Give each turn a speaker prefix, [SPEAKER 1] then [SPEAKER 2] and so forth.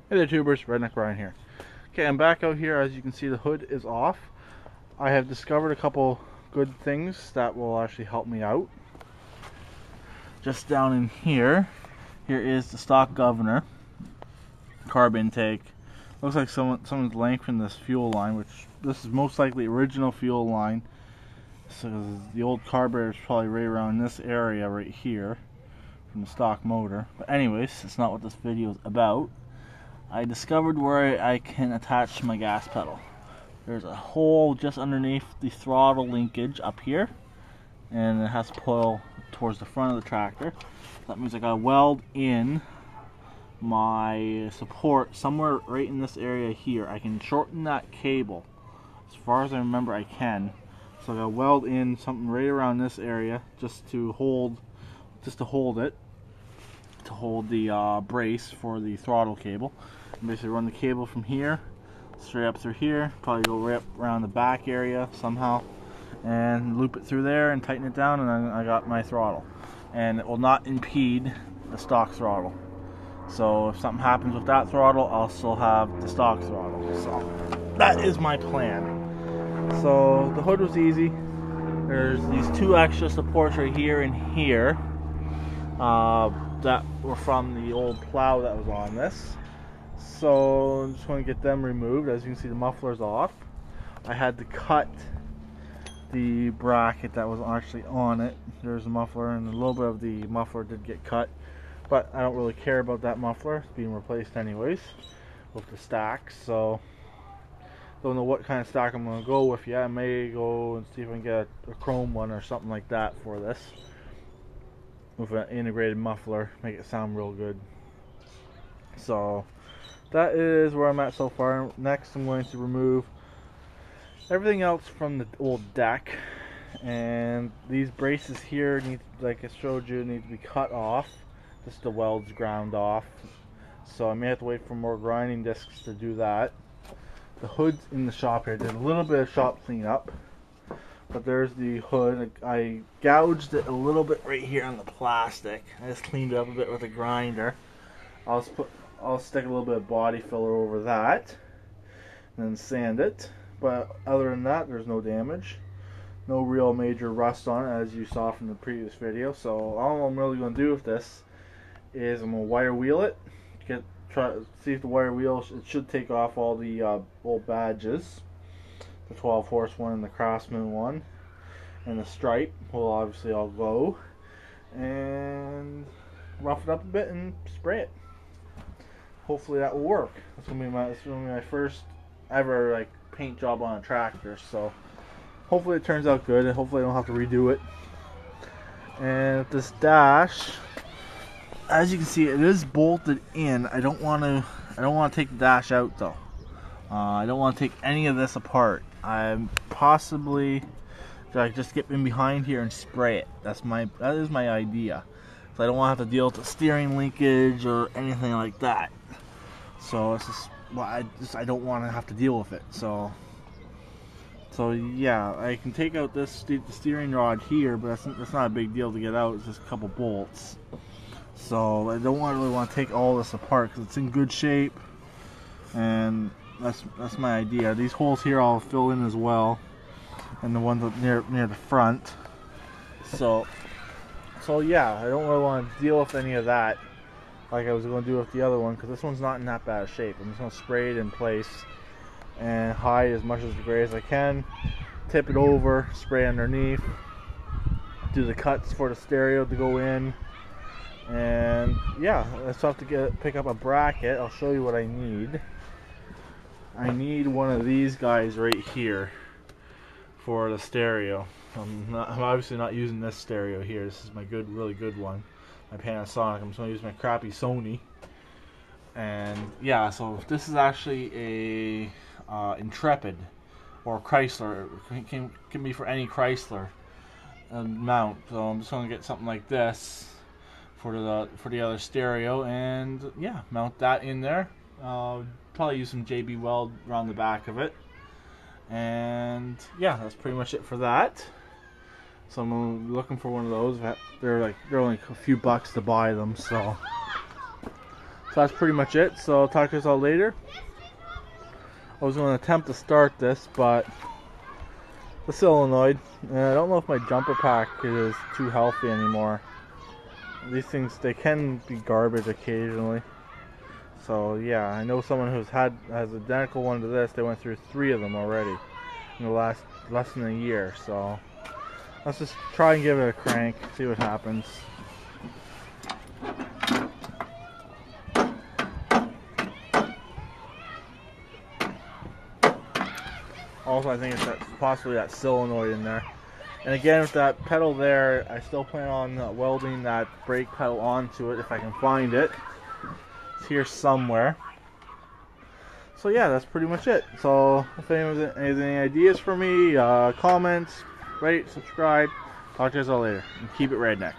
[SPEAKER 1] Hey there tubers, Redneck Ryan here. Okay, I'm back out here. As you can see, the hood is off. I have discovered a couple good things that will actually help me out. Just down in here is the stock governor, carb intake. Looks like someone's lengthened this fuel line, which this is most likely original fuel line. So the old carburetor is probably right around this area right here from the stock motor. But anyways, that's not what this video is about. I discovered where I can attach my gas pedal. There's a hole just underneath the throttle linkage up here, and it has to pull towards the front of the tractor. That means I gotta weld in my support somewhere right in this area here. I can shorten that cable as far as I remember I can. So I gotta weld in something right around this area just to hold it, to hold the brace for the throttle cable. And basically run the cable from here straight up through here, probably go right up around the back area somehow, and loop it through there and tighten it down, and then I got my throttle. And it will not impede the stock throttle. So if something happens with that throttle, I'll still have the stock throttle. So that is my plan. So the hood was easy. There's these two extra supports right here and here that were from the old plow that was on this. So I'm just going to get them removed. As you can see, the muffler's off. I had to cut the bracket that was actually on it. There's the muffler, and a little bit of the muffler did get cut, but I don't really care about that muffler. It's being replaced anyways with the stack. So don't know what kind of stack I'm going to go with yet. I may go and see if I can get a chrome one or something like that for this, with an integrated muffler, make it sound real good. So that is where I'm at so far. Next, I'm going to remove everything else from the old deck, and these braces here need, like I showed you, need to be cut off. Just the welds ground off. So I may have to wait for more grinding discs to do that. The hood's in the shop here. Did a little bit of shop cleanup, but there's the hood. I gouged it a little bit right here on the plastic. I just cleaned it up a bit with a grinder. I'll stick a little bit of body filler over that and then sand it. But other than that, there's no damage. No real major rust on it, as you saw from the previous video. So all I'm really going to do with this is I'm going to wire wheel it. Try to see if the wire wheel, it should take off all the old badges. The 12 horse one and the Craftsman one. And the stripe will obviously all go. And rough it up a bit and spray it. Hopefully that will work. This will be my first ever like paint job on a tractor, so hopefully it turns out good, and hopefully I don't have to redo it. And this dash, as you can see, it is bolted in. I don't want to take the dash out though. I don't want to take any of this apart. I'm possibly just get in behind here and spray it. That is my idea. So I don't want to have to deal with the steering linkage or anything like that. So it's just, well, I don't want to have to deal with it. So yeah, I can take out the steering rod here, but that's not a big deal to get out. It's just a couple bolts. So I don't really want to take all this apart because it's in good shape, and that's my idea. These holes here I'll fill in as well, and the ones near the front. So yeah, I don't really want to deal with any of that like I was going to do with the other one, because this one's not in that bad of shape. I'm just going to spray it in place and hide as much of the gray as I can. Tip it over, spray underneath, do the cuts for the stereo to go in, and yeah, I still have to pick up a bracket. I'll show you what I need. I need one of these guys right here for the stereo. I'm obviously not using this stereo here. This is my really good one, my Panasonic. I'm just going to use my crappy Sony. And yeah, so this is actually a Intrepid or Chrysler. It can be for any Chrysler mount. So I'm just going to get something like this for the other stereo, and yeah, mount that in there. Probably use some JB Weld around the back of it. And yeah, that's pretty much it for that. So I'm looking for one of those. They're only a few bucks to buy them, so So that's pretty much it. So I'll talk to you all later. I was going to attempt to start this, but the solenoid, and I don't know if my jumper pack is too healthy anymore. These things, they can be garbage occasionally. So yeah, I know someone has identical one to this. They went through 3 of them already in the less than a year. So let's just try and give it a crank, see what happens. Also, I think it's possibly that solenoid in there. And again, with that pedal there, I still plan on welding that brake pedal onto it if I can find it. It's here somewhere. So yeah, that's pretty much it. So if anyone has any ideas for me, comments, rate, subscribe. Talk to you all later. And keep it redneck.